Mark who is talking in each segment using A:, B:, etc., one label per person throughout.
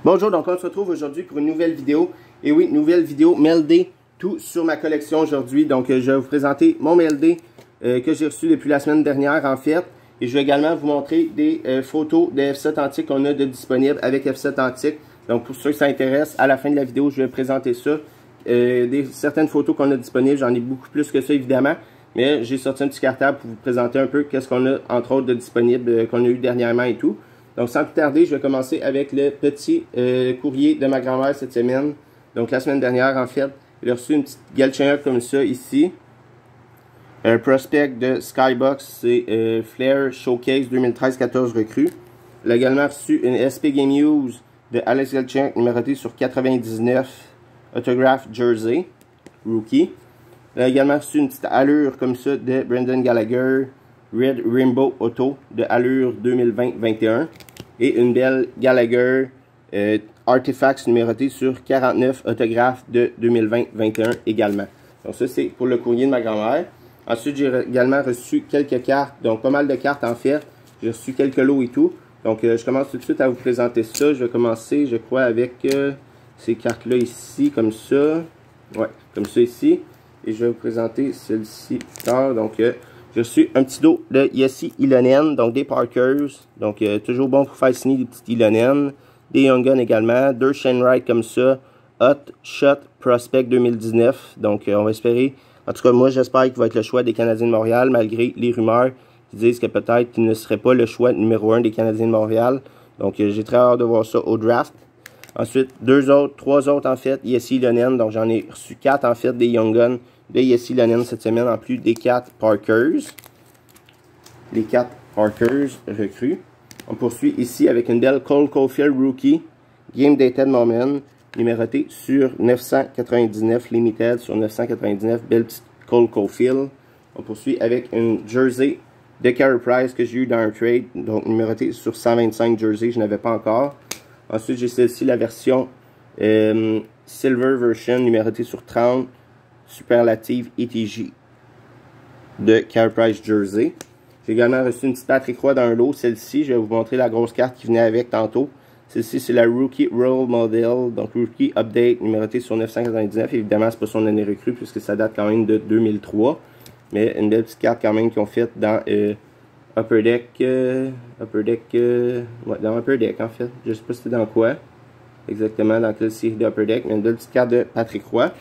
A: Bonjour, donc on se retrouve aujourd'hui pour une nouvelle vidéo. Et oui, nouvelle vidéo MLD, tout sur ma collection aujourd'hui. Donc je vais vous présenter mon MLD que j'ai reçu depuis la semaine dernière en fait. Et je vais également vous montrer des photos des F7 antiques qu'on a de disponibles avec F7 antiques. Donc pour ceux qui s'intéressent, à la fin de la vidéo, je vais présenter ça. Certaines photos qu'on a disponibles, j'en ai beaucoup plus que ça évidemment. Mais j'ai sorti un petit cartable pour vous présenter un peu qu'est-ce qu'on a entre autres de disponible qu'on a eu dernièrement et tout. Donc sans plus tarder, je vais commencer avec le petit courrier de ma grand-mère cette semaine. Donc la semaine dernière en fait, elle a reçu une petite Galchenyuk comme ça ici. Un prospect de Skybox, c'est Flair Showcase 2013-14 recrue. Elle a également reçu une SP Game Use de Alex Galchenyuk numérotée sur 99 autograph jersey rookie. Elle a également reçu une petite allure comme ça de Brendan Gallagher Red Rainbow Auto de allure 2020-21 et une belle Gallagher Artifacts numérotée sur 49 autographes de 2020-21 également. Donc ça c'est pour le courrier de ma grand-mère. Ensuite j'ai également reçu quelques cartes, donc pas mal de cartes en fait. J'ai reçu quelques lots et tout. Donc je commence tout de suite à vous présenter ça. Je vais commencer je crois avec ces cartes là ici comme ça. Ouais, comme ça ici. Et je vais vous présenter celle-ci plus tard. Donc j'ai reçu un petit lot de Jesse Ylönen, donc des Parkers. Donc toujours bon pour faire signer des petites Ylönen. Des Young Guns également. Deux Shane Wright comme ça. Hot Shot Prospect 2019. Donc on va espérer. En tout cas moi j'espère qu'il va être le choix des Canadiens de Montréal. Malgré les rumeurs qui disent que peut-être qu'il ne serait pas le choix numéro 1 des Canadiens de Montréal. Donc j'ai très hâte de voir ça au draft. Ensuite trois autres en fait. Jesse Ylönen. Donc j'en ai reçu 4 en fait des Young Guns de Jesse Ylönen cette semaine, en plus des 4 Parkers. Les 4 Parkers recrues. On poursuit ici avec une belle Cole Caulfield Rookie, Game Dated Moment, numérotée sur 999, Limited sur 999, belle petite Cole Caulfield. On poursuit avec une Jersey de Carey Price que j'ai eu dans un trade, donc numérotée sur 125 Jersey, je n'avais pas encore. Ensuite, j'ai celle-ci, la version Silver Version, numérotée sur 30, Superlative ETG de Carey Price Jersey. J'ai également reçu une petite Patrick Roy dans un lot. Celle-ci, je vais vous montrer la grosse carte qui venait avec tantôt. Celle-ci, c'est la Rookie Role Model, donc Rookie Update, numérotée sur 999. Évidemment, c'est pas son année recrue puisque ça date quand même de 2003. Mais une belle petite carte quand même qu'ils ont faite dans Upper Deck. Ouais, dans Upper Deck en fait. Je sais pas c'était dans quoi. Exactement, dans quelle série de Upper Deck. Mais une belle petite carte de Patrick Roy.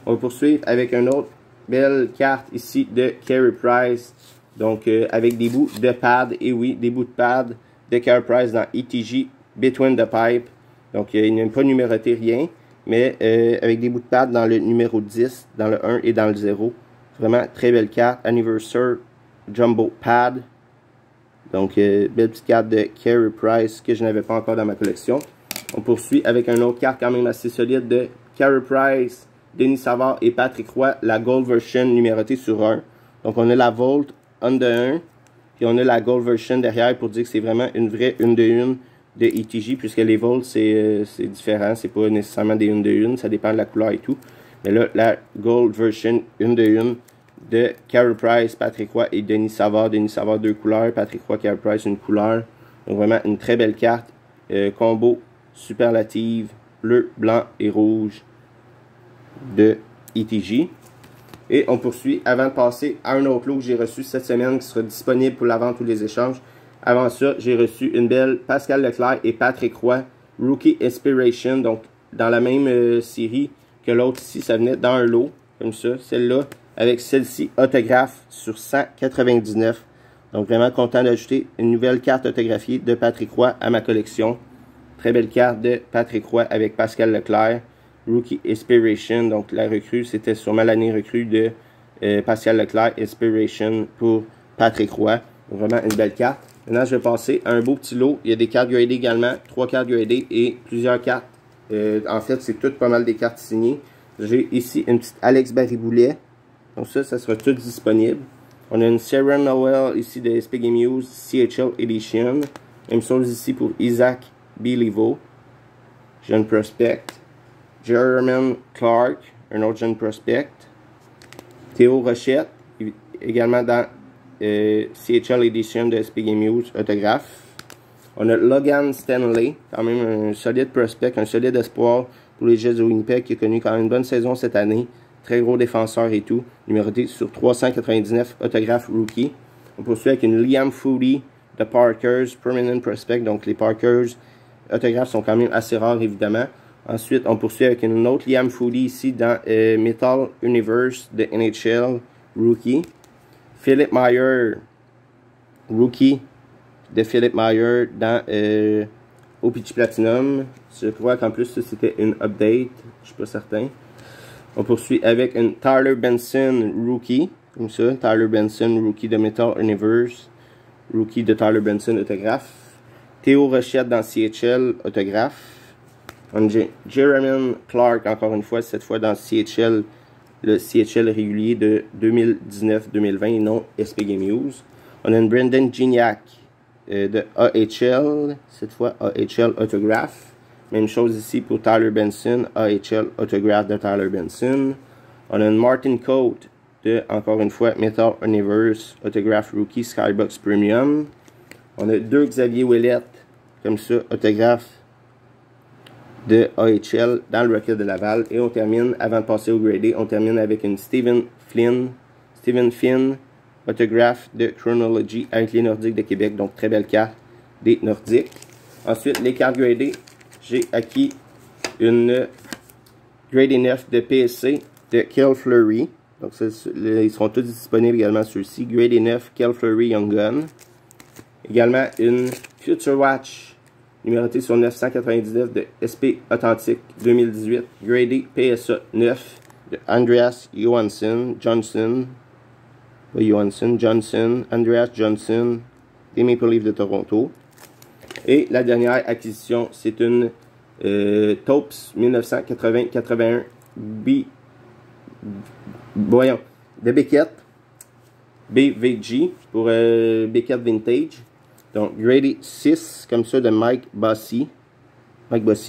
A: On va poursuivre avec une autre belle carte ici de Carey Price. Donc avec des bouts de pad. Et oui, des bouts de pad de Carey Price dans ETG Between the Pipe. Donc il n'est pas numéroté rien. Mais avec des bouts de pad dans le numéro 10, dans le 1 et dans le 0. Vraiment très belle carte. Anniversary Jumbo Pad. Donc belle petite carte de Carey Price que je n'avais pas encore dans ma collection. On poursuit avec une autre carte quand même assez solide de Carey Price, Denis Savard et Patrick Roy, la Gold Version numérotée sur 1. Donc on a la Volt 1 de 1, puis on a la Gold Version derrière pour dire que c'est vraiment une vraie 1 de 1 de ETG, puisque les Volt c'est différent, c'est pas nécessairement des 1 de 1, ça dépend de la couleur et tout. Mais là, la Gold Version 1 de 1 de Carey Price, Patrick Roy et Denis Savard. Denis Savard 2 couleurs, Patrick Roy, Carey Price une couleur. Donc vraiment une très belle carte, combo superlative, bleu, blanc et rouge de ETG. Et on poursuit avant de passer à un autre lot que j'ai reçu cette semaine qui sera disponible pour la vente ou les échanges. Avant ça, j'ai reçu une belle Pascal Leclerc et Patrick Roy Rookie Inspiration, donc dans la même série que l'autre ici, ça venait dans un lot comme ça, celle-là avec celle-ci autographe sur 199. Donc vraiment content d'ajouter une nouvelle carte autographiée de Patrick Roy à ma collection. Très belle carte de Patrick Roy avec Pascal Leclerc. Rookie Inspiration. Donc la recrue, c'était sûrement l'année recrue de Pascal Leclerc. Inspiration pour Patrick Roy. Donc, vraiment une belle carte. Maintenant, je vais passer à un beau petit lot. Il y a des cartes gradées également. 3 cartes gradées et plusieurs cartes. En fait, c'est toutes pas mal des cartes signées. J'ai ici une petite Alex Barry-Boulet. Donc ça sera tout disponible. On a une Sarah Noel ici de SP Game Use CHL Edition. Même chose ici pour Isaac Béliveau, jeune prospect. Jeremy Clark, un autre jeune prospect. Théo Rochette, également dans CHL Edition de SP Game Use, autographe. On a Logan Stanley, quand même un solide prospect, un solide espoir pour les Jets de Winnipeg, qui a connu quand même une bonne saison cette année. Très gros défenseur et tout. Numéroté sur 399, autographe rookie. On poursuit avec une Liam Foudy de Parkers, Permanent Prospect. Donc les Parkers, autographes sont quand même assez rares évidemment. Ensuite, on poursuit avec une autre Liam Foudy ici dans Metal Universe de NHL, rookie. Philip Meyer, rookie de Philip Meyer dans OPG Platinum. Je crois qu'en plus c'était une update, je suis pas certain. On poursuit avec une Tyler Benson rookie, comme ça, Tyler Benson rookie de Metal Universe, rookie de Tyler Benson autographe. Théo Rochette dans CHL autographe. On a Jeremy Clark encore une fois, cette fois dans CHL, le CHL régulier de 2019-2020 et non SP Game News. On a une Brendan Gignac de AHL, cette fois AHL autographe. Même chose ici pour Tyler Benson, AHL autographe de Tyler Benson. On a une Martin Coate de, encore une fois, Metal Universe autographe rookie Skybox Premium. On a deux Xavier Ouellet, comme ça, autographe de AHL dans le Rocket de Laval. Et on termine, avant de passer au Grade A, on termine avec une Stephen Finn, autographe de Chronology avec les Nordiques de Québec. Donc, très belle carte des Nordiques. Ensuite, les cartes Grade A. J'ai acquis une Grade A 9 de PSC de Kel Fleury. Donc, ils seront tous disponibles également ceux-ci. Grade A 9, Kel Fleury Young Gun. Également, une Future Watch numérotée sur 999 de SP Authentique 2018. Grade A PSA 9 de Andreas Johansson, Andreas Johnson, des Maple Leafs de Toronto. Et la dernière acquisition, c'est une Topps 1980-81 de Beckett, BVG pour Beckett Vintage. Donc, Grade 6, comme ça, de Mike Bossy.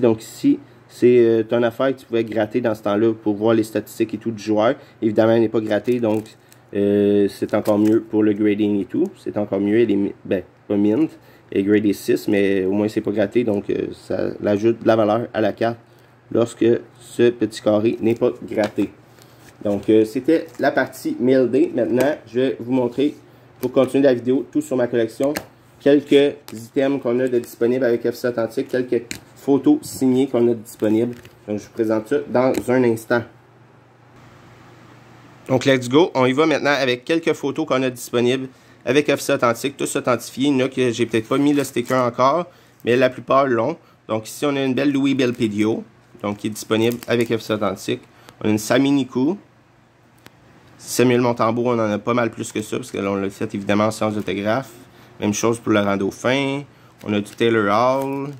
A: Donc ici, c'est une affaire que tu pouvais gratter dans ce temps-là pour voir les statistiques et tout du joueur. Évidemment, elle n'est pas grattée, donc c'est encore mieux pour le grading et tout. C'est encore mieux, elle est, pas mint. Et Grade 6, mais au moins c'est pas gratté, donc ça ajoute de la valeur à la carte lorsque ce petit carré n'est pas gratté. Donc c'était la partie Mail Day. Maintenant, je vais vous montrer, pour continuer la vidéo, tout sur ma collection, quelques items qu'on a de disponibles avec FC Authentique, quelques photos signées qu'on a disponibles. Donc je vous présente ça dans un instant. Donc let's go, on y va maintenant avec quelques photos qu'on a disponibles avec FC Authentique, tous authentifiés. Il y en a que j'ai peut-être pas mis le sticker encore, mais la plupart l'ont. Donc ici, on a une belle Louis Belpedio, donc qui est disponible avec FC Authentique. On a une Sami Nikou. Samuel Montembeault, on en a pas mal plus que ça, parce que là, on l'a fait évidemment en séance d'autographe. Même chose pour Laurent Dauphin. On a du Taylor Hall.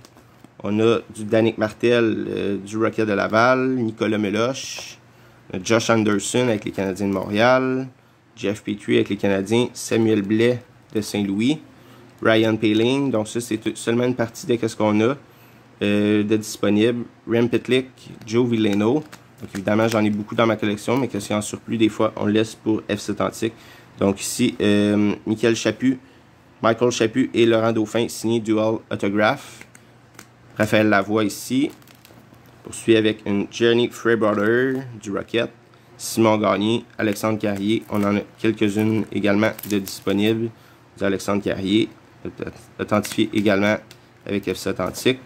A: On a du Danick Martel du Rocket de Laval. Nicolas Meloche. On a Josh Anderson avec les Canadiens de Montréal. Jeff Petrie avec les Canadiens, Samuel Blais de Saint-Louis, Ryan Poehling, donc ça c'est seulement une partie de ce qu'on a de disponible, Rem Pitlick, Joe Villeno, donc évidemment j'en ai beaucoup dans ma collection, mais que c'est en surplus, des fois on le laisse pour FC Authentique. Donc ici, Michael Chaput et Laurent Dauphin, signé Dual Autograph, Raphaël Lavoie ici, poursuit avec une Journey Freebrother du Rocket, Simon Gagné, Alexandre Carrier. On en a quelques-unes également de disponibles. Alexandre Carrier, authentifié également avec FC Authentique.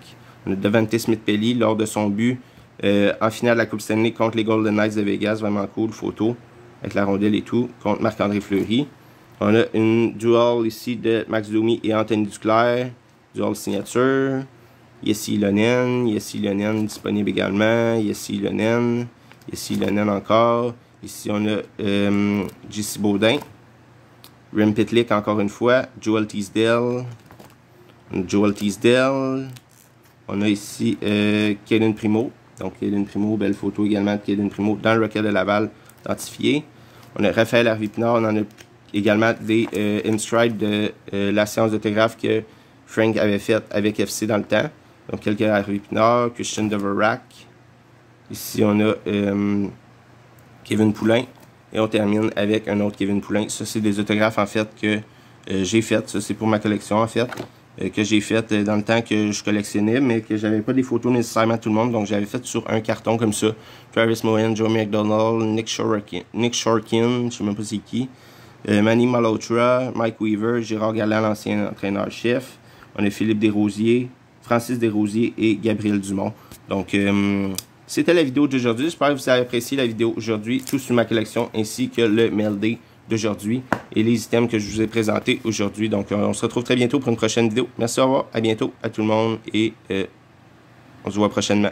A: On a Devante Smith-Pelly lors de son but en finale de la Coupe Stanley contre les Golden Knights de Vegas. Vraiment cool, photo avec la rondelle et tout, contre Marc-André Fleury. On a une dual ici de Max Domi et Anthony Duclair. Dual signature. Yessi Lonen disponible également. Yessi Lonen encore. Ici, on a JC Baudin. Rem Pitlick, encore une fois. Joel Teasdale. On a ici Kaden Primo. Donc, Kaden Primo, belle photo également de Kaden Primo dans le Rocket de Laval, identifié. On a Raphaël Harvey-Pinard. On en a également des in-stride de la séance d'autographe que Frank avait faite avec FC dans le temps. Donc, quelques Harvey-Pinard, Christian Dvorak. Ici, on a Kevin Poulin. Et on termine avec un autre Kevin Poulin. Ça, c'est des autographes, en fait, que j'ai fait. Ça, c'est pour ma collection, en fait. que j'ai faites dans le temps que je collectionnais, mais que j'avais pas des photos nécessairement de tout le monde, donc j'avais fait sur un carton comme ça. Travis Moen, Joe McDonald, Nick Shorkin, je sais même pas c'est qui, Manny Malhotra, Mike Weaver, Gérard Galland, l'ancien entraîneur-chef. On a Philippe Desrosiers, Francis Desrosiers et Gabriel Dumont. Donc, c'était la vidéo d'aujourd'hui. J'espère que vous avez apprécié la vidéo aujourd'hui, tout sur ma collection, ainsi que le Mail Day d'aujourd'hui et les items que je vous ai présentés aujourd'hui. Donc, on se retrouve très bientôt pour une prochaine vidéo. Merci, au revoir, à bientôt à tout le monde et on se voit prochainement.